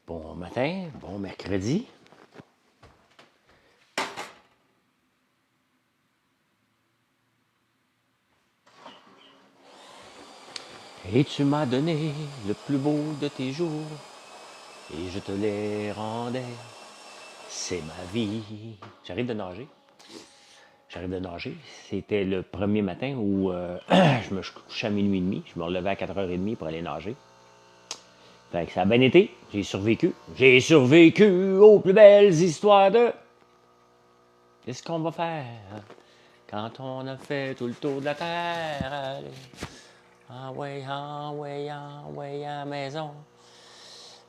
Bon matin, bon mercredi. Et tu m'as donné le plus beau de tes jours, et je te les rendais. C'est ma vie. J'arrive de nager. J'arrive de nager. C'était le premier matin où je me couchais à minuit et demi. Je me relevais à 4h30 pour aller nager. Fait que ça a bien été. J'ai survécu. J'ai survécu aux plus belles histoires de... Qu'est-ce qu'on va faire quand on a fait tout le tour de la terre? Allez. Envoyez à la maison.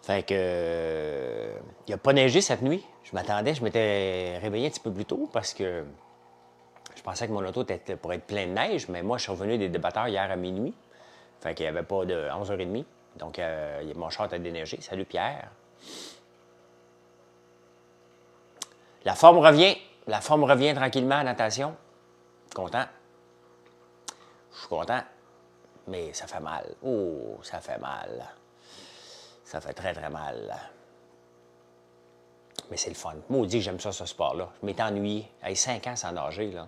Fait que. Il n'a pas neigé cette nuit. Je m'étais réveillé un petit peu plus tôt parce que je pensais que mon auto était pour être plein de neige, mais moi, je suis revenu des débatteurs hier à minuit. Fait qu'il n'y avait pas de 11h30. Donc, mon char était déneigé. Salut Pierre. La forme revient. La forme revient tranquillement à natation. Content. Je suis content. Mais ça fait mal. Oh, ça fait mal. Ça fait très, très mal. Mais c'est le fun. Maudit que j'aime ça, ce sport-là. Je m'étais ennuyé. 5 ans sans nager, là.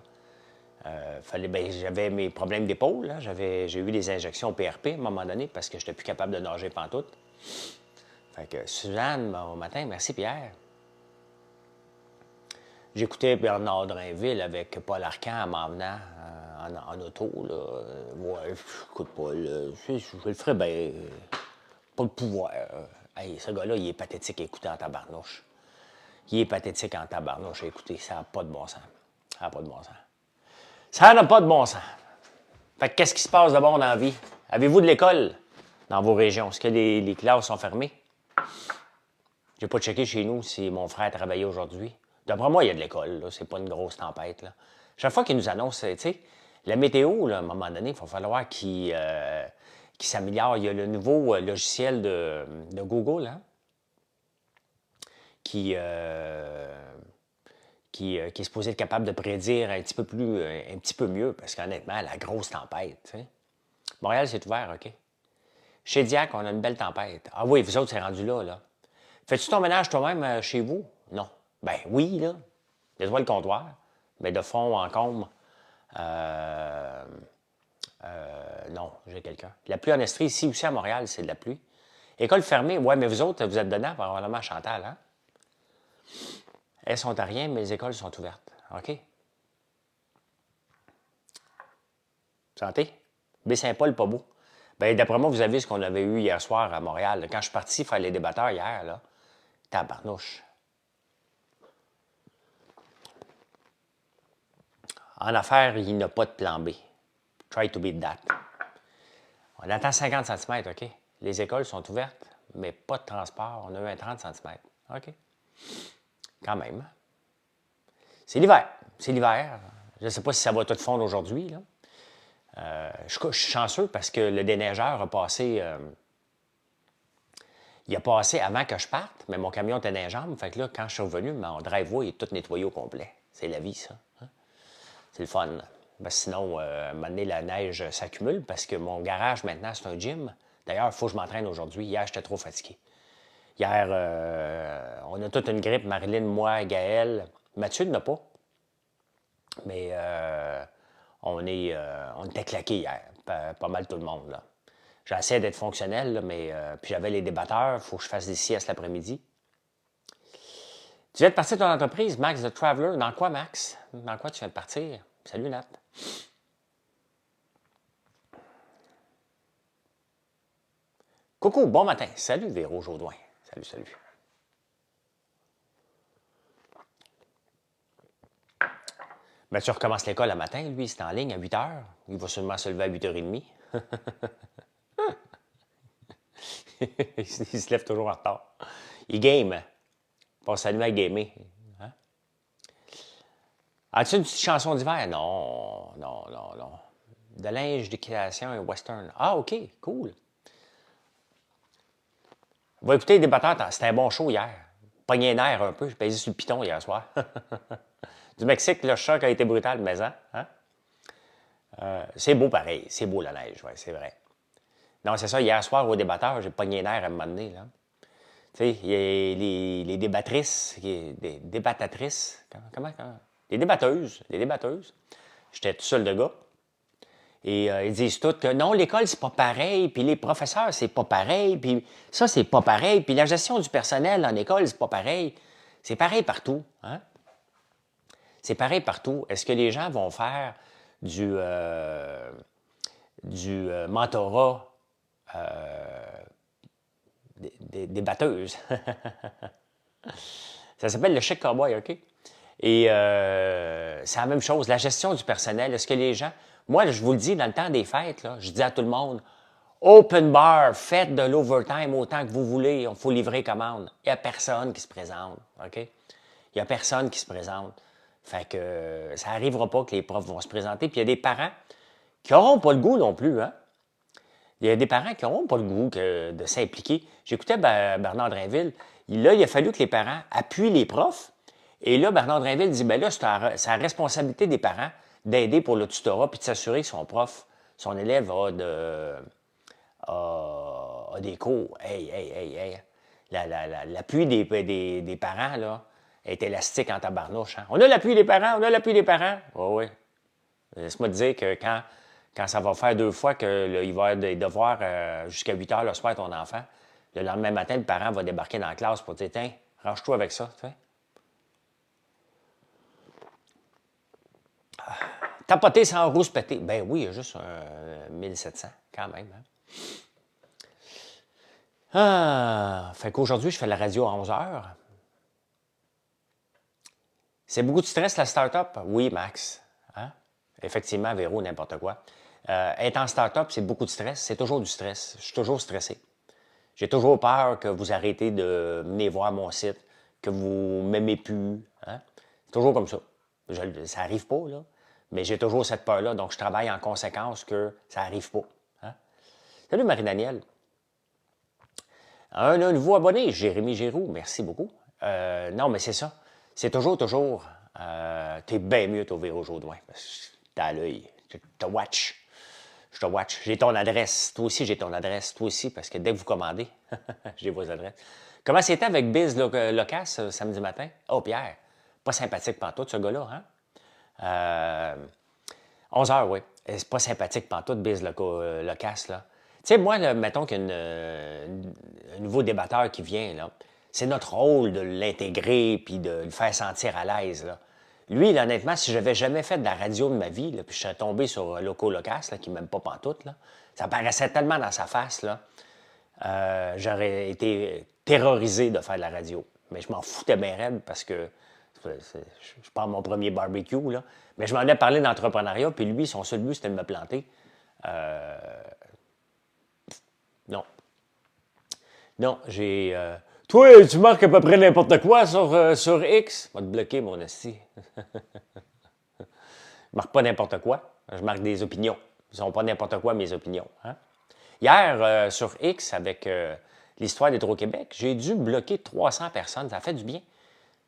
J'avais mes problèmes d'épaule. J'ai eu des injections au PRP à un moment donné parce que je n'étais plus capable de nager pantoute. Fait que Suzanne, au matin, merci Pierre. J'écoutais Bernard Drainville avec Paul Arcand en m'en venant en auto. Là. Ouais, écoute pas, je le ferais bien. Pas le pouvoir. Hey, ce gars-là, il est pathétique à écouter en tabarnouche. Il est pathétique en tabarnouche à écouter. Ça n'a pas de bon sens. Ça n'a pas de bon sens. Ça n'a pas de bon sens. Fait que qu'est-ce qui se passe de bon dans la vie? Avez-vous de l'école dans vos régions? Est-ce que les classes sont fermées? J'ai pas checké chez nous si mon frère travaillait aujourd'hui. D'après moi, il y a de l'école. C'est pas une grosse tempête. Là. Chaque fois qu'ils nous annoncent, tu sais, la météo, là, à un moment donné, il va falloir qu'il s'améliore. Il y a le nouveau logiciel de Google hein, qui, qui est supposé être capable de prédire un petit peu mieux, parce qu'honnêtement, la grosse tempête, tu sais. Montréal, c'est ouvert, OK? Chez Diac, on a une belle tempête. Ah oui, vous autres, c'est rendu là, là. Fais-tu ton ménage toi-même chez vous? Non. Ben oui, là. Nettoie le comptoir, mais de fond en comble. Non, j'ai quelqu'un. La pluie en Estrie, ici aussi à Montréal, c'est de la pluie. École fermée, ouais, mais vous autres, vous êtes dedans, probablement Chantal, hein? Elles sont à rien, mais les écoles sont ouvertes. OK? Santé? Baie-Saint-Paul, pas beau. Bien, d'après moi, vous avez vu ce qu'on avait eu hier soir à Montréal. Quand je suis parti faire les débatteurs hier, là, tabarnouche. En affaires, il n'y a pas de plan B. Try to beat that. On attend 50 cm, OK? Les écoles sont ouvertes, mais pas de transport. On a eu un 30 cm. OK? Quand même. C'est l'hiver. C'est l'hiver. Je ne sais pas si ça va tout fondre aujourd'hui, là. Je suis chanceux parce que le déneigeur a passé. Il a passé avant que je parte, mais mon camion était dans les jambes. Fait que là, quand je suis revenu, mon driveway est tout nettoyé au complet. C'est la vie, ça. Hein? C'est le fun. Ben, sinon, à un moment donné, la neige s'accumule parce que mon garage, maintenant, c'est un gym. D'ailleurs, il faut que je m'entraîne aujourd'hui. Hier, j'étais trop fatigué. Hier, on a toute une grippe. Marilyn, moi, Gaël. Mathieu n'a pas. Mais on était claqués hier. Pas mal tout le monde, là. J'essaie d'être fonctionnel, là, mais puis j'avais les débatteurs. Il faut que je fasse des siestes l'après-midi. Tu viens de partir de ton entreprise, Max the Traveler. Dans quoi, Max? Dans quoi tu viens de partir? Salut, Nat. Coucou, bon matin. Salut, Véro Jaudoin. Salut, salut. Mathieu recommence l'école le matin, lui, c'est en ligne à 8 h. Il va sûrement se lever à 8h30. Il se lève toujours en retard. Il game. Passe sa nuit à gamer. Hein? As-tu une petite chanson d'hiver? Non, non, non, non. De linge d'équitation et western. Ah, OK, cool. Va écouter les débatteurs. C'était un bon show hier. Pogné un air un peu. J'ai pesé sur le piton hier soir. Du Mexique, le choc a été brutal, mais hein? C'est beau pareil. C'est beau la neige, oui, c'est vrai. Non, c'est ça. Hier soir, au débatteur, j'ai pogné un air à un moment donné. Là. Tu Tu sais, il y a les débattrices, des débattatrices, comment? Les débatteuses. J'étais tout seul de gars. Et ils disent tous que non, l'école, c'est pas pareil, puis les professeurs, c'est pas pareil, puis ça, c'est pas pareil, puis la gestion du personnel en école, c'est pas pareil. C'est pareil partout, hein? C'est pareil partout. Est-ce que les gens vont faire du mentorat des batteuses? Ça s'appelle le chèque cowboy, OK? Et c'est la même chose. La gestion du personnel, est-ce que les gens... Moi, je vous le dis, dans le temps des fêtes, là, je dis à tout le monde, open bar, faites de l'overtime autant que vous voulez, il faut livrer commande. Il n'y a personne qui se présente, OK? Il n'y a personne qui se présente. Fait que ça n'arrivera pas que les profs vont se présenter. Puis il y a des parents qui n'auront pas le goût non plus, hein? Il y a des parents qui n'auront pas le goût de s'impliquer. J'écoutais Bernard Drinville. Là, il a fallu que les parents appuient les profs. Et là, Bernard Drinville dit, bien là, c'est la responsabilité des parents d'aider pour le tutorat puis de s'assurer que son prof, son élève a des cours. Hey. L'appui des parents, là, est élastique en tabarnouche. Hein? On a l'appui des parents, on a l'appui des parents. Oui. Laisse-moi te dire que quand ça va faire 2 fois qu'il va avoir des devoirs jusqu'à 8 heures le soir ton enfant, le lendemain matin, le parent va débarquer dans la classe pour dire, tiens, range-toi avec ça. Tu sais. Tapoter sans rousse péter. Ben oui, il y a juste 1700 quand même. Hein? Fait qu'aujourd'hui, je fais la radio à 11 heures. C'est beaucoup de stress, la start-up? Oui, Max. Hein? Effectivement, Véro, n'importe quoi. Être en start-up, c'est beaucoup de stress. C'est toujours du stress. Je suis toujours stressé. J'ai toujours peur que vous arrêtez de venir voir mon site, que vous ne m'aimez plus. Hein? C'est toujours comme ça. Ça n'arrive pas, là. Mais j'ai toujours cette peur-là, donc je travaille en conséquence que ça n'arrive pas. Hein? Salut Marie-Danielle. Un nouveau abonné, Jérémy Giroux, merci beaucoup. Non, mais c'est ça. C'est toujours. T'es bien mieux t'ouvrir au Jourdain. T'as l'œil. Je te watch. J'ai ton adresse. Toi aussi, j'ai ton adresse. Toi aussi, parce que dès que vous commandez, j'ai vos adresses. Comment c'était avec Biz Locas samedi matin? Oh, Pierre. Pas sympathique pantoute, ce gars-là, hein? 11 heures, oui. C'est pas sympathique pantoute, Biz Locas, là. Tu sais, moi, là, mettons qu'il y a un nouveau débatteur qui vient, là. C'est notre rôle de l'intégrer puis de le faire sentir à l'aise, là. Lui, là, honnêtement, si j'avais jamais fait de la radio de ma vie, là, puis je serais tombé sur Loco Locas, là, qui m'aime pas pantoute, là, ça paraissait tellement dans sa face, là, j'aurais été terrorisé de faire de la radio. Mais je m'en foutais bien raide parce que je pars mon premier barbecue, là. Mais je m'en ai parlé d'entrepreneuriat, puis lui, son seul but, c'était de me planter. Non. Non, j'ai... Toi, tu marques à peu près n'importe quoi sur X. Va te bloquer, mon esti. Je marque pas n'importe quoi. Je marque des opinions. Ils sont pas n'importe quoi, mes opinions. Hein? Hier, sur X, avec l'histoire d'Hydro-Québec, j'ai dû bloquer 300 personnes. Ça fait du bien.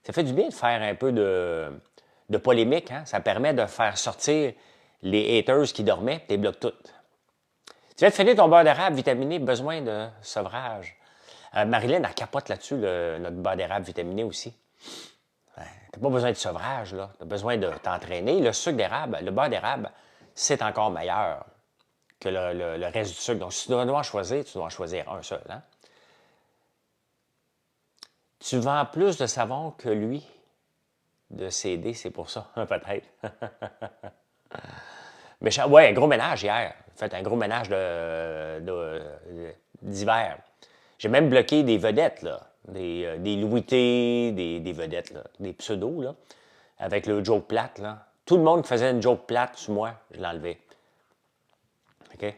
Ça fait du bien de faire un peu de polémique. Hein? Ça permet de faire sortir les haters qui dormaient, tu les bloques toutes. Tu viens de finir ton beurre d'érable vitaminé, besoin de sevrage. Marilyn, elle capote là-dessus, notre beurre d'érable vitaminé aussi. Tu n'as pas besoin de sevrage, là. Tu as besoin de t'entraîner. Le sucre d'érable, le beurre d'érable, c'est encore meilleur que le reste du sucre. Donc, si tu dois en choisir, tu dois en choisir un seul. Hein? Tu vends plus de savon que lui de CD, c'est pour ça, peut-être. Mais ouais, un gros ménage hier. Fait un gros ménage d'hiver. J'ai même bloqué des vedettes, là. Des Louis T, des vedettes, là. Des pseudos, là. Avec le joke plate, là. Tout le monde qui faisait une joke plate sur moi, je l'ai enlevé. OK?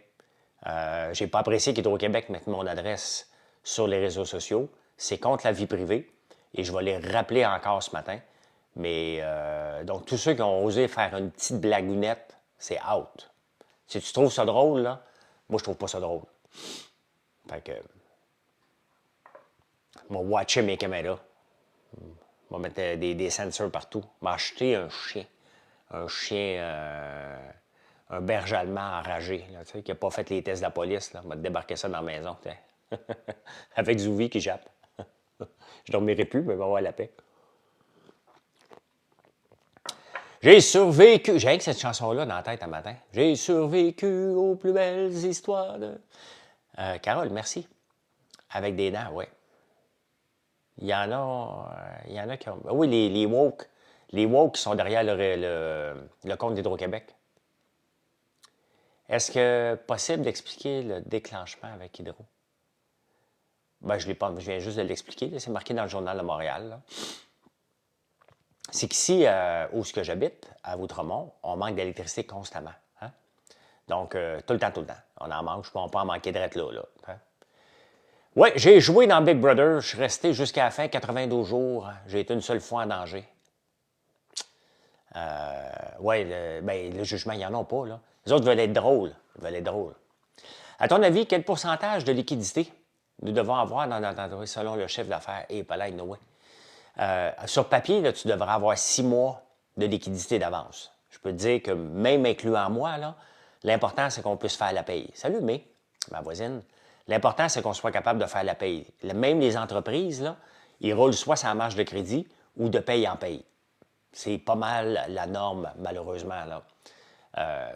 J'ai pas apprécié qu'Hydro-Québec mette mon adresse sur les réseaux sociaux. C'est contre la vie privée. Et je vais les rappeler encore ce matin. Mais, donc, tous ceux qui ont osé faire une petite blagounette, c'est out. Si tu trouves ça drôle, là, moi, je trouve pas ça drôle. Fait que, je vais watcher mes caméras. Je vais mettre des sensors partout. Je vais acheter un chien. Un chien, un berger allemand enragé, là, tu sais, qui n'a pas fait les tests de la police. Là. Je vais te débarquer ça dans la maison. Avec Zouvi qui jappe. Je ne dormirai plus, mais je vais avoir la paix. J'ai survécu. J'ai rien que cette chanson-là dans la tête un matin. J'ai survécu aux plus belles histoires de. Carole, merci. Avec des dents, oui. Il y en a qui ont. Oui, les woke. Les woke qui sont derrière le compte d'Hydro-Québec. Est-ce que possible d'expliquer le déclenchement avec Hydro? Ben, je viens juste de l'expliquer. C'est marqué dans le Journal de Montréal. Là. C'est qu'ici, où ce que j'habite, à Outremont, on manque d'électricité constamment. Hein? Donc, tout le temps. On en manque, je ne peux pas en manquer de là. Hein? Oui, j'ai joué dans Big Brother. Je suis resté jusqu'à la fin, 92 jours. J'ai été une seule fois en danger. Oui, le jugement, ils n'en ont pas. Là. Les autres veulent être drôles. À ton avis, quel pourcentage de liquidité nous devons avoir dans notre entreprise selon le chef d'affaires? Et pas là, Noé. Sur papier, là, tu devrais avoir 6 mois de liquidité d'avance. Je peux te dire que même incluant moi, l'important, c'est qu'on puisse faire la paye. Salut, mais, ma voisine. L'important, c'est qu'on soit capable de faire la paye. Même les entreprises, là, ils roulent soit sur la marge de crédit ou de paye en paye. C'est pas mal la norme, malheureusement. Là.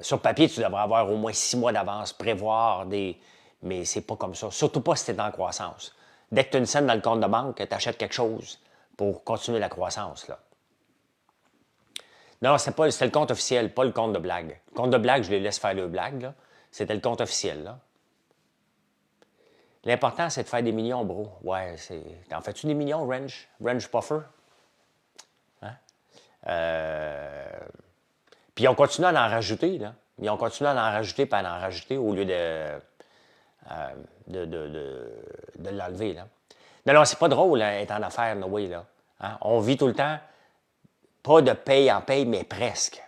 Sur papier, tu devrais avoir au moins 6 mois d'avance, prévoir des... Mais c'est pas comme ça. Surtout pas si tu es en croissance. Dès que tu as une scène dans le compte de banque, tu achètes quelque chose pour continuer la croissance. Là. Non, c'était le compte officiel, pas le compte de blague. Le compte de blague, je les laisse faire le blague. Là. C'était le compte officiel. Là. L'important, c'est de faire des millions, bro. Ouais, c'est... T'en fais-tu des millions, Range Puffer? Hein? Puis on continue à en rajouter, là. Ils ont continué à en rajouter puis à en rajouter au lieu de l'enlever, là. Non, c'est pas drôle, hein, être en affaires, Noé, là. Hein? On vit tout le temps, pas de paye en paye, mais presque.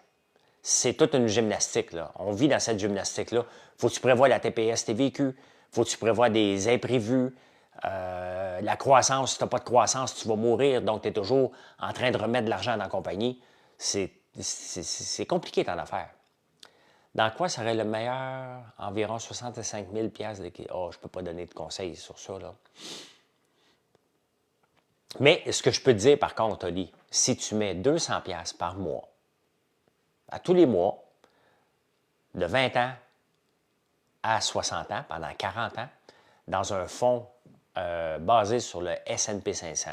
C'est toute une gymnastique, là. On vit dans cette gymnastique-là. Faut que tu prévois la TPS, tes véhicules. Faut que tu prévois des imprévus. La croissance, si tu n'as pas de croissance, tu vas mourir. Donc, tu es toujours en train de remettre de l'argent dans la compagnie. C'est compliqué, ton affaire. Dans quoi serait le meilleur? Environ 65 000 de... Oh, je ne peux pas donner de conseils sur ça, là. Mais ce que je peux te dire, par contre, Oli, si tu mets 200 par mois, à tous les mois, de 20 ans à 60 ans, pendant 40 ans, dans un fonds basé sur le S&P 500,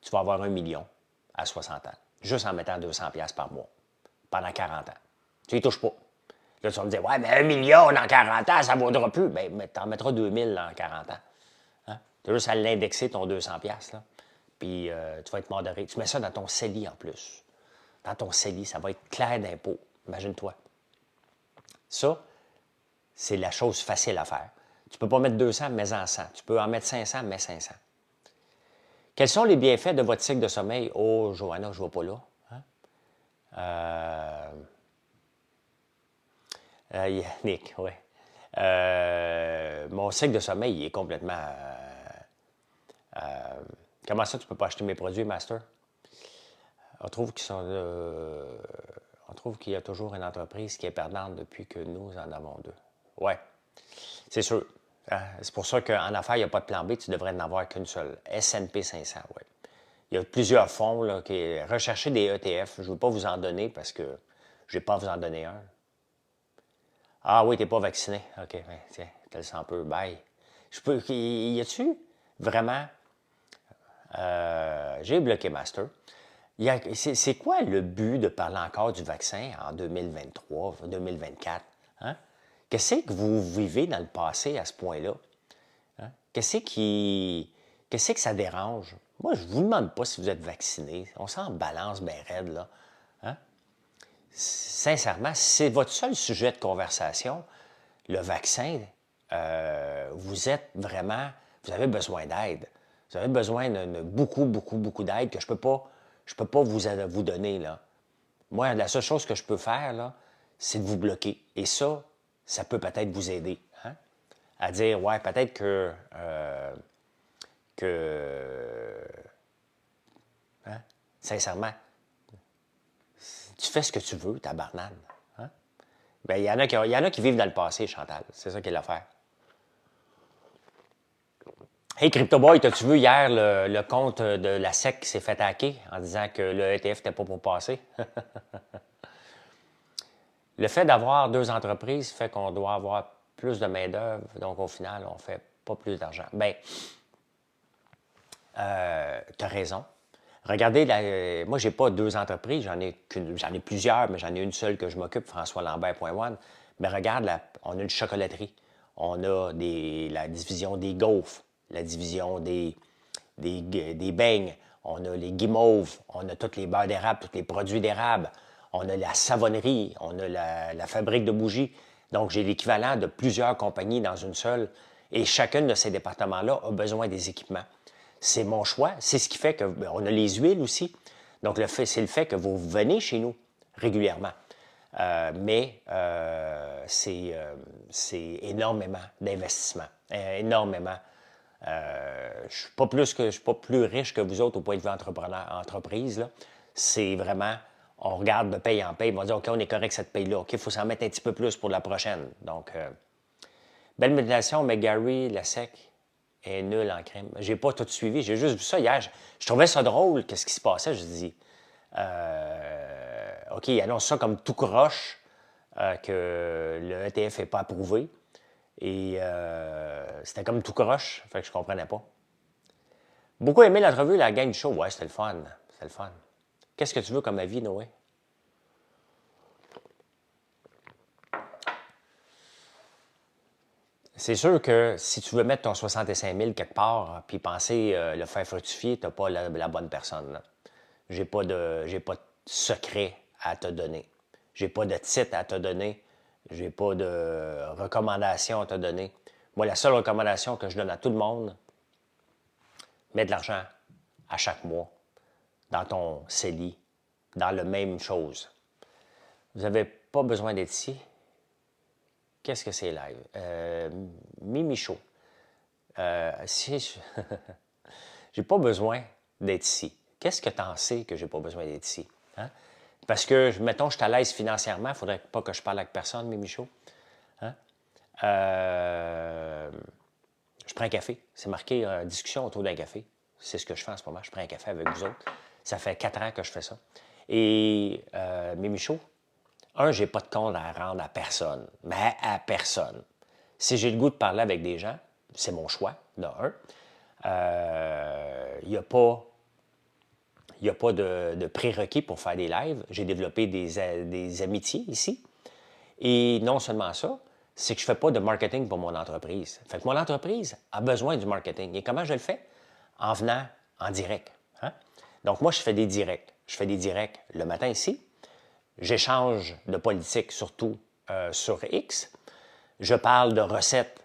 tu vas avoir 1 million à 60 ans, juste en mettant 200 par mois, pendant 40 ans. Tu n'y touches pas. Là, tu vas me dire, ouais, mais 1 million dans 40 ans, ça ne vaudra plus. Bien, tu en mettras 2000 dans 40 ans. Hein? Tu as juste à l'indexer, ton 200 là. Puis, tu vas être modéré. Tu mets ça dans ton CELI en plus. Dans ton CELI, ça va être clair d'impôt. Imagine-toi. Ça, c'est la chose facile à faire. Tu ne peux pas mettre 200, mais en 100. Tu peux en mettre 500, mais 500. Quels sont les bienfaits de votre cycle de sommeil? Oh, Johanna, je ne vois pas là. Hein? Yannick, oui. Mon cycle de sommeil, il est complètement... comment ça, tu ne peux pas acheter mes produits, Master? On trouve qu'ils sont... on trouve qu'il y a toujours une entreprise qui est perdante depuis que nous en avons deux. Oui, c'est sûr. C'est pour ça qu'en affaires, il n'y a pas de plan B, tu devrais n'en avoir qu'une seule. S&P 500, oui. Il y a plusieurs fonds là, qui recherchez des ETF. Je ne veux pas vous en donner parce que je ne vais pas vous en donner un. Ah oui, tu n'es pas vacciné. OK, ben, tiens, tu le sens un peu. Bye. Y a-tu vraiment... j'ai bloqué Master. C'est quoi le but de parler encore du vaccin en 2023, 2024? Hein? Qu'est-ce que vous vivez dans le passé à ce point-là? Hein? Qu'est-ce que ça dérange? Moi, je ne vous demande pas si vous êtes vacciné. On s'en balance bien raide, là. Hein? Sincèrement, si c'est votre seul sujet de conversation, le vaccin, vous avez besoin d'aide. Vous avez besoin de beaucoup d'aide que je ne peux pas vous donner, là. Moi, la seule chose que je peux faire, là, c'est de vous bloquer. Et ça peut peut-être vous aider. Hein? À dire, ouais, peut-être hein? Sincèrement, tu fais ce que tu veux, tabarnane. Hein? Bien, il y en a qui vivent dans le passé, Chantal. C'est ça qui est l'affaire. Hey CryptoBoy, t'as-tu vu hier le compte de la SEC qui s'est fait hacker en disant que le ETF n'était pas pour passer? Le fait d'avoir deux entreprises fait qu'on doit avoir plus de main-d'œuvre, donc au final, on ne fait pas plus d'argent. Bien, tu as raison. Regardez, moi, je n'ai pas deux entreprises, j'en ai plusieurs, mais j'en ai une seule que je m'occupe, françoislambert.one. Mais regarde, on a une chocolaterie, on a la division des gaufres, la division des beignes, on a les guimauves, on a tous les beurres d'érable, tous les produits d'érable, on a la savonnerie, on a la fabrique de bougies. Donc, j'ai l'équivalent de plusieurs compagnies dans une seule. Et chacun de ces départements-là a besoin des équipements. C'est mon choix. C'est ce qui fait que on a les huiles aussi. Donc, c'est le fait que vous venez chez nous régulièrement. Mais c'est énormément d'investissement. Énormément. Je ne suis pas plus riche que vous autres au point de vue entreprise. C'est vraiment, on regarde de paye en paye, on va dire, OK, on est correct cette paye-là. OK, il faut s'en mettre un petit peu plus pour la prochaine. Donc, belle méditation, mais Gary, la SEC est nul en crime. J'ai pas tout suivi, j'ai juste vu ça hier. Je trouvais ça drôle, qu'est-ce qui se passait. Je dis, OK, il annonce ça comme tout croche, que le ETF n'est pas approuvé. Et c'était comme tout croche, fait que je comprenais pas. Beaucoup aimé l'entrevue, la gang show. Ouais, c'était le fun. C'était le fun. Qu'est-ce que tu veux comme avis, Noé? C'est sûr que si tu veux mettre ton 65 000 quelque part puis penser le faire fructifier, tu n'as pas la bonne personne. J'ai pas de secret à te donner. J'ai pas de titre à te donner. J'ai pas de recommandation à te donner. Moi, la seule recommandation que je donne à tout le monde, mets de l'argent à chaque mois dans ton CELI, dans la même chose. Vous n'avez pas besoin d'être ici. Qu'est-ce que c'est live? Mimi Show. Si j'ai pas besoin d'être ici. Qu'est-ce que tu en sais que j'ai pas besoin d'être ici? Hein? Parce que, mettons, je suis à l'aise financièrement, il ne faudrait pas que je parle avec personne, Mimi Show. Hein? Je prends un café. C'est marqué discussion autour d'un café. C'est ce que je fais en ce moment. Je prends un café avec vous autres. Ça fait 4 ans que je fais ça. Et Mimi Show, j'ai pas de compte à rendre à personne, mais à personne. Si j'ai le goût de parler avec des gens, c'est mon choix, de un. Il n'y a pas de prérequis pour faire des lives. J'ai développé des amitiés ici. Et non seulement ça, c'est que je ne fais pas de marketing pour mon entreprise. Fait que mon entreprise a besoin du marketing. Et comment je le fais? En venant en direct. Hein? Donc moi, je fais des directs. Je fais des directs le matin ici. J'échange de politique, surtout sur X. Je parle de recettes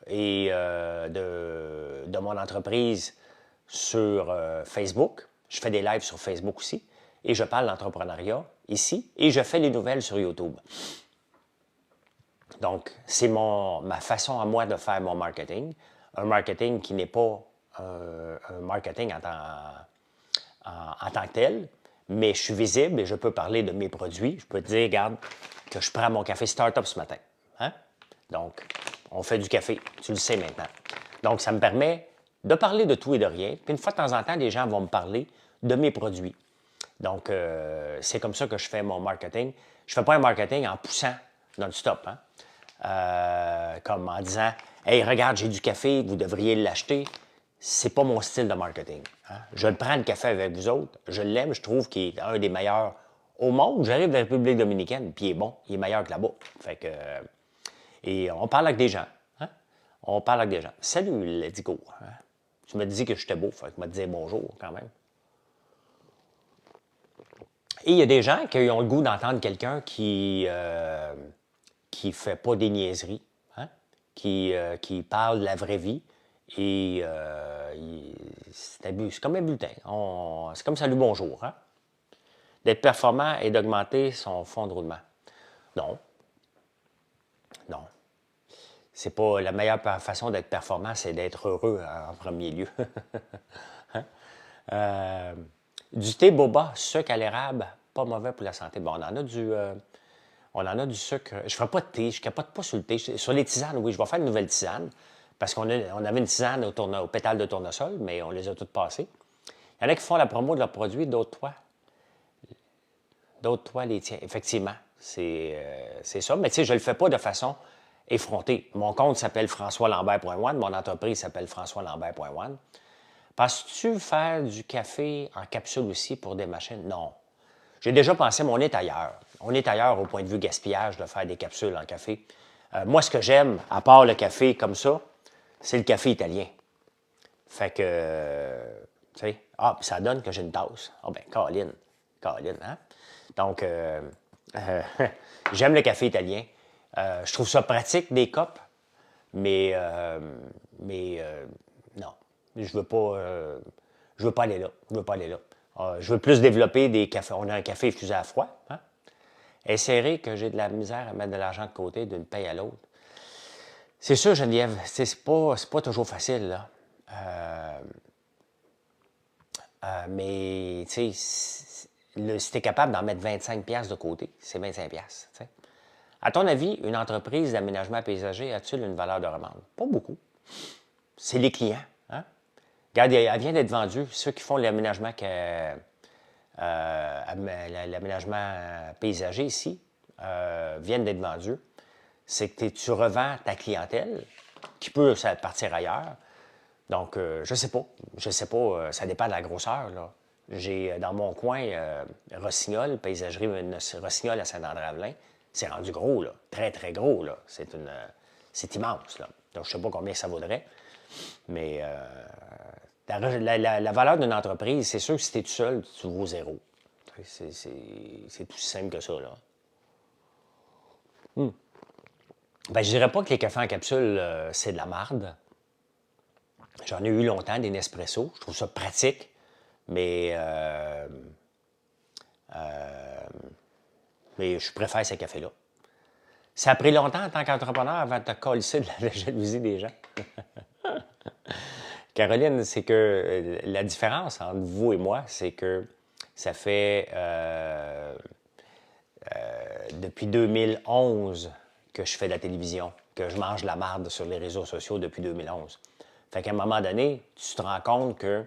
et de mon entreprise sur Facebook. Je fais des lives sur Facebook aussi. Et je parle d'entrepreneuriat ici. Et je fais les nouvelles sur YouTube. Donc, c'est ma façon à moi de faire mon marketing. Un marketing qui n'est pas un marketing en tant que tel, mais je suis visible et je peux parler de mes produits. Je peux te dire, regarde, que je prends mon café Startup ce matin. Hein? Donc, on fait du café. Tu le sais maintenant. Donc, ça me permet de parler de tout et de rien. Puis une fois de temps en temps, des gens vont me parler de mes produits. Donc, c'est comme ça que je fais mon marketing. Je ne fais pas un marketing en poussant non-stop. Hein? Comme en disant, hey, regarde, j'ai du café, vous devriez l'acheter. C'est pas mon style de marketing. Hein? Je le prends le café avec vous autres. Je l'aime, je trouve qu'il est un des meilleurs au monde. J'arrive de la République dominicaine, puis il est bon, il est meilleur que là-bas. Fait que, et on parle avec des gens. Hein? On parle avec des gens. Salut, let's go. Hein? Tu m'as dit que j'étais beau, fait que tu m'as dit bonjour quand même. Et il y a des gens qui ont le goût d'entendre quelqu'un qui fait pas des niaiseries, hein? qui parle de la vraie vie. Et c'est comme un bulletin. C'est comme salut, bonjour. Hein? D'être performant et d'augmenter son fonds de roulement. Non. Non. C'est pas la meilleure façon d'être performant, c'est d'être heureux en premier lieu. Hein? Du thé boba, sucre à l'érable, pas mauvais pour la santé. Bon, on en a du sucre. Je ne ferai pas de thé, je ne capote pas sur le thé. Sur les tisanes, oui, je vais faire une nouvelle tisane parce qu'on avait une tisane au pétale de tournesol, mais on les a toutes passées. Il y en a qui font la promo de leurs produits, d'autres toi. D'autres toi les tiens. Effectivement, c'est ça. Mais tu sais, je ne le fais pas de façon effrontée. Mon compte s'appelle françoislambert.one, mon entreprise s'appelle françoislambert.one. Penses-tu faire du café en capsule aussi pour des machines? Non. J'ai déjà pensé, mais on est ailleurs. On est ailleurs au point de vue gaspillage de faire des capsules en café. Moi, ce que j'aime, à part le café comme ça, c'est le café italien. Fait que, tu sais, puis ça donne que j'ai une tasse. Ah ben, Caroline, hein? Donc, j'aime le café italien. Je trouve ça pratique, des copes, mais non, je veux pas aller là. Je veux plus développer des cafés. On a un café infusé à froid. Hein? Insérer que j'ai de la misère à mettre de l'argent de côté d'une paye à l'autre. C'est sûr, Geneviève, c'est pas toujours facile, là. Mais, tu sais, si tu es capable d'en mettre 25$ de côté, c'est 25$. T'sais. À ton avis, une entreprise d'aménagement paysager a-t-il une valeur de revente? Pas beaucoup. C'est les clients. Hein? Regarde, elle vient d'être vendue. Ceux qui font l'aménagement paysager ici viennent d'être vendus. C'est que tu revends ta clientèle qui peut partir ailleurs. Donc, je sais pas, ça dépend de la grosseur. Là. J'ai dans mon coin Rossignol, paysagerie Rossignol à Saint-André-Avelin. C'est rendu gros, là. Très, très gros, là. C'est immense, là. Donc, je ne sais pas combien ça vaudrait. Mais la valeur d'une entreprise, c'est sûr que si tu es tout seul, tu vaux zéro. C'est tout simple que ça, là. Ben, je dirais pas que les cafés en capsule, c'est de la marde. J'en ai eu longtemps, des Nespresso. Je trouve ça pratique, mais je préfère ces cafés-là. Ça a pris longtemps en tant qu'entrepreneur avant de te coller de la jalousie des gens. Caroline, c'est que la différence entre vous et moi, c'est que ça fait depuis 2011 que je fais de la télévision, que je mange de la marde sur les réseaux sociaux depuis 2011. Fait qu'à un moment donné, tu te rends compte que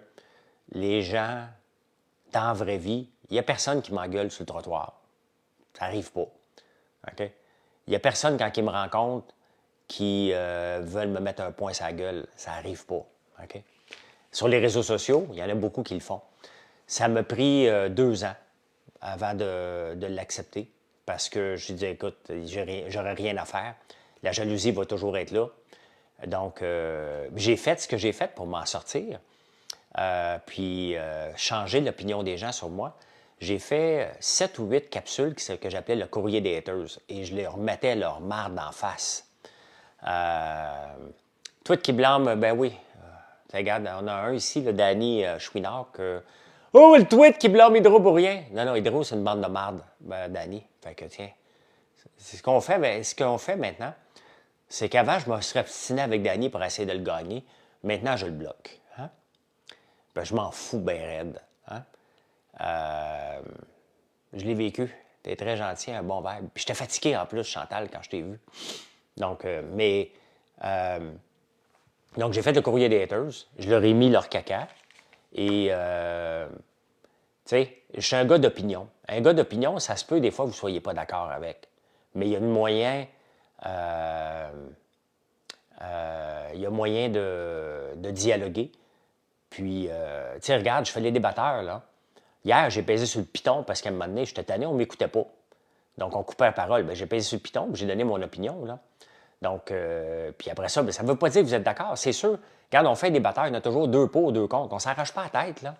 les gens, dans la vraie vie, il n'y a personne qui m'engueule sur le trottoir. Ça n'arrive pas. OK? Il n'y a personne, quand ils me rencontrent, qui veulent me mettre un point sur la gueule. Ça n'arrive pas. OK? Sur les réseaux sociaux, il y en a beaucoup qui le font. Ça m'a pris 2 ans avant de l'accepter parce que je disais, écoute, j'aurais rien à faire. La jalousie va toujours être là. Donc, j'ai fait ce que j'ai fait pour m'en sortir, puis changer l'opinion des gens sur moi. J'ai fait 7 ou 8 capsules que j'appelais le courrier des haters et je leur mettais leur marde en face. Tweet qui blâme, ben oui. Regarde, on a un ici, le Danny Chouinard, que. Oh, le tweet qui blâme Hydro pour rien. Non, Hydro, c'est une bande de marde, Danny. Fait que, tiens. C'est ce qu'on fait, maintenant, c'est qu'avant, je me serais obstiné avec Danny pour essayer de le gagner. Maintenant, je le bloque. Hein? Ben, je m'en fous bien raide. Hein? Je l'ai vécu. Tu es très gentil, un bon verbe. Puis j'étais fatigué en plus, Chantal, quand je t'ai vu. Donc, donc, j'ai fait le courrier des haters. Je leur ai mis leur caca. Et, tu sais, je suis un gars d'opinion. Un gars d'opinion, ça se peut, des fois, vous ne soyez pas d'accord avec. Mais il y a moyen de dialoguer. Puis, tu sais, regarde, je fais les débatteurs, là. Hier, j'ai pesé sur le piton parce qu'à un moment donné, j'étais tanné, on ne m'écoutait pas. Donc, on coupait la parole. Bien, j'ai pesé sur le piton, puis j'ai donné mon opinion, là. Donc, puis après ça, bien, ça ne veut pas dire que vous êtes d'accord, c'est sûr. Quand on fait des batailles, on a toujours 2 pour, 2 contre. On ne s'arrache pas la tête, là.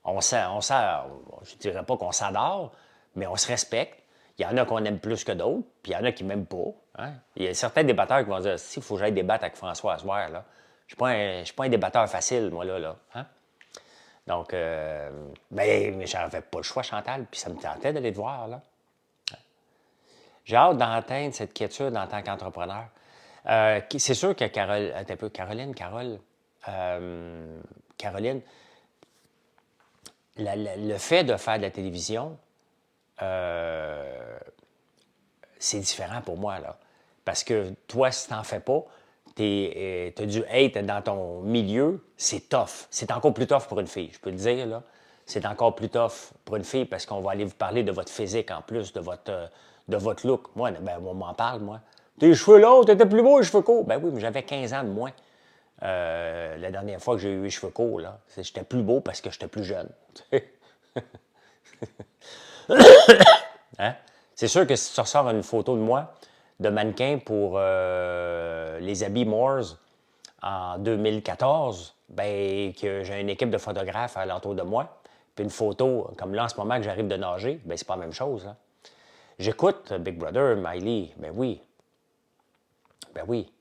Je ne dirais pas qu'on s'adore, mais on se respecte. Il y en a qu'on aime plus que d'autres, puis il y en a qui ne m'aiment pas. Hein? Il y a certains débatteurs qui vont dire, si, il faut que j'aille débattre avec François à ce soir, là. Je ne suis pas un débatteur facile, moi, là. Hein? Donc, mais j'avais pas le choix, Chantal, puis ça me tentait d'aller te voir, là. J'ai hâte d'entendre cette quiétude en tant qu'entrepreneur. C'est sûr que Caroline, le fait de faire de la télévision, c'est différent pour moi, là. Parce que toi, si tu n'en fais pas, tu as du hate dans ton milieu, c'est tough. C'est encore plus tough pour une fille, je peux le dire, là. C'est encore plus tough pour une fille parce qu'on va aller vous parler de votre physique en plus, de votre look. Moi, ben, on m'en parle, moi. Tes cheveux longs, t'étais plus beau, les cheveux courts. Ben oui, mais j'avais 15 ans de moins. La dernière fois que j'ai eu les cheveux courts, là, j'étais plus beau parce que j'étais plus jeune. Hein? C'est sûr que si tu ressors une photo de moi, de mannequin pour les habits Moores en 2014, ben, que j'ai une équipe de photographes alentour de moi, puis une photo, comme là en ce moment que j'arrive de nager, ben c'est pas la même chose. Là. J'écoute Big Brother, Miley, ben oui. Ben oui.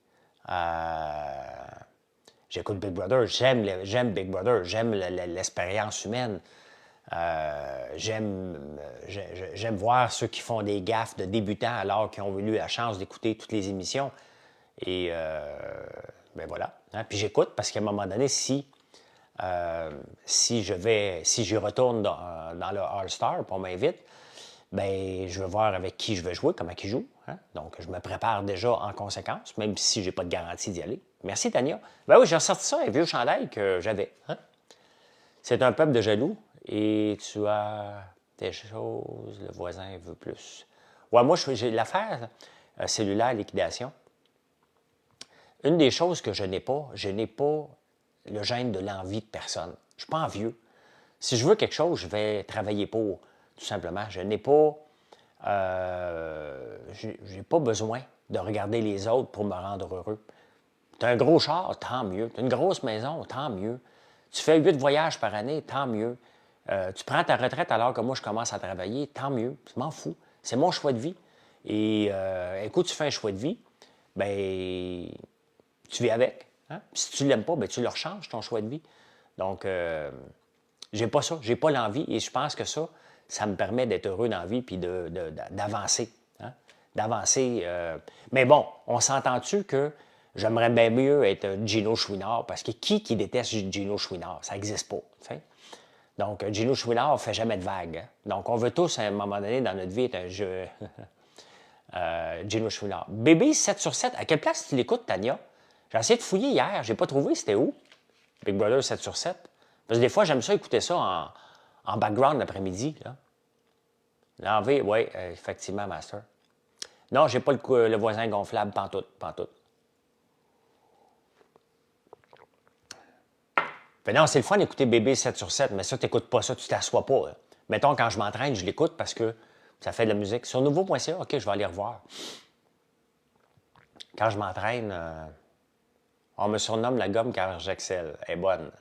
J'écoute Big Brother, j'aime Big Brother, j'aime l'expérience humaine. J'aime voir ceux qui font des gaffes de débutants alors qu'ils ont eu la chance d'écouter toutes les émissions. Et ben voilà. Hein? Puis j'écoute parce qu'à un moment donné, si j'y retourne dans le All-Star, puis on m'invite, ben je veux voir avec qui je vais jouer, comment ils jouent. Hein? Donc, je me prépare déjà en conséquence, même si je n'ai pas de garantie d'y aller. Merci, Tania. Ben oui, j'ai ressorti ça, un vieux chandail que j'avais. Hein? C'est un peuple de jaloux et tu as des choses, le voisin veut plus. Ouais, moi, j'ai l'affaire cellulaire liquidation. Une des choses que je n'ai pas le gène de l'envie de personne. Je ne suis pas envieux. Si je veux quelque chose, je vais travailler pour, tout simplement. Je n'ai pas... j'ai pas besoin de regarder les autres pour me rendre heureux. Tu as un gros char, tant mieux. Tu as une grosse maison, tant mieux. Tu fais 8 voyages par année, tant mieux. Tu prends ta retraite alors que moi, je commence à travailler, tant mieux. Je m'en fous. C'est mon choix de vie. Et écoute, tu fais un choix de vie, ben tu vis avec. Hein? Si tu ne l'aimes pas, ben, tu le rechanges, ton choix de vie. Donc, j'ai pas ça. J'ai pas l'envie. Et je pense que ça me permet d'être heureux dans la vie puis d'avancer. Hein? D'avancer. Mais bon, on s'entend-tu que j'aimerais bien mieux être Gino Chouinard parce que qui déteste Gino Chouinard? Ça n'existe pas. T'sais? Donc, Gino Chouinard ne fait jamais de vagues. Hein? Donc, on veut tous, à un moment donné, dans notre vie, être un jeu. Gino Chouinard. Bébé 7 sur 7. À quelle place tu l'écoutes, Tania? J'ai essayé de fouiller hier. J'ai pas trouvé c'était où. Big Brother 7 sur 7. Parce que des fois, j'aime ça écouter ça en background l'après-midi. L'envie, oui, effectivement, Master. Non, j'ai pas le voisin gonflable, pantoute. Mais non, c'est le fun d'écouter Bébé 7 sur 7, mais ça, t'écoutes pas ça, tu t'assois pas. Là. Mettons, quand je m'entraîne, je l'écoute parce que ça fait de la musique. Sur nouveau.ca, OK, je vais aller revoir. Quand je m'entraîne, on me surnomme la gomme car j'excelle. Elle est bonne.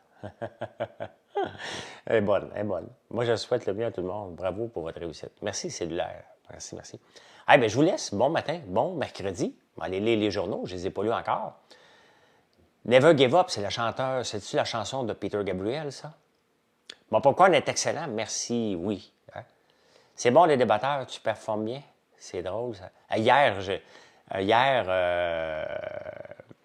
Elle est bonne. Moi, je souhaite le bien à tout le monde. Bravo pour votre réussite. Merci, cellulaire. Merci. Hey, ben, je vous laisse. Bon matin, bon mercredi. Allez lire les journaux, je ne les ai pas lus encore. Never Give Up, c'est c'est-tu la chanson de Peter Gabriel, ça? Mon popcorn est excellent, merci, oui. Hein? C'est bon, les débatteurs, tu performes bien. C'est drôle, ça.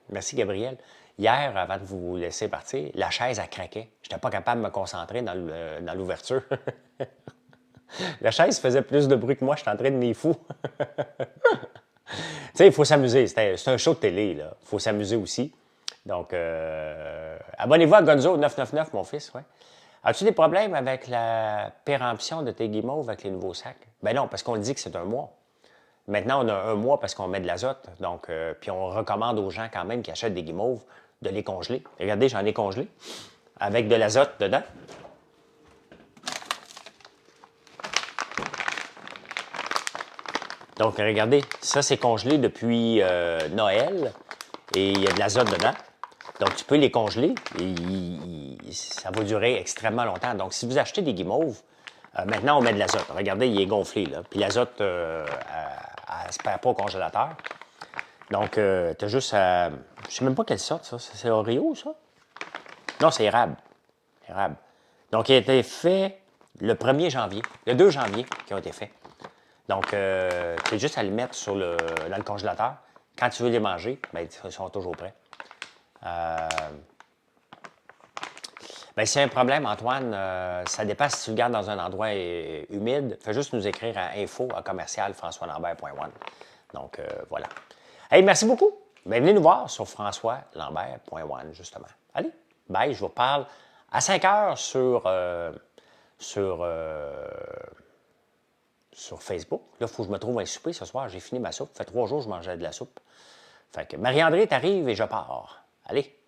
Merci, Gabriel. Hier, avant de vous laisser partir, la chaise a craqué. Je n'étais pas capable de me concentrer dans l'ouverture. La chaise faisait plus de bruit que moi, j'étais en train de m'y fou. Tu sais, il faut s'amuser. C'est un show de télé, là. Il faut s'amuser aussi. Donc, abonnez-vous à Gonzo 999, mon fils, ouais. As-tu des problèmes avec la péremption de tes guimauves avec les nouveaux sacs? Ben non, parce qu'on dit que c'est un mois. Maintenant, on a un mois parce qu'on met de l'azote. Donc, puis on recommande aux gens quand même qui achètent des guimauves de les congeler. Regardez, j'en ai congelé avec de l'azote dedans. Donc, regardez, ça, c'est congelé depuis Noël et il y a de l'azote dedans. Donc, tu peux les congeler et ça va durer extrêmement longtemps. Donc, si vous achetez des guimauves, maintenant, on met de l'azote. Regardez, il est gonflé, là. Puis l'azote, elle ne se perd pas au congélateur. Donc, tu as juste à... Je ne sais même pas quelle sorte, ça. C'est Oreo, ça? Non, c'est érable. Érable. Donc, il a été fait le 1er janvier. Le 2 janvier qui ont été faits. Donc, tu as juste à les mettre dans le congélateur. Quand tu veux les manger, bien, ils sont toujours prêts. Bien, s'il y a un problème, Antoine, ça dépend si tu le gardes dans un endroit humide. Fais juste nous écrire à info@commercialfrançoislambert.one. Donc, voilà. Hey, merci beaucoup. Ben, venez nous voir sur françoislambert.one, justement. Allez, bye, je vous parle à 5 heures sur Facebook. Là, il faut que je me trouve un souper ce soir. J'ai fini ma soupe. Ça fait 3 jours que je mangeais de la soupe. Fait que Marie-André t'arrive et je pars. Allez.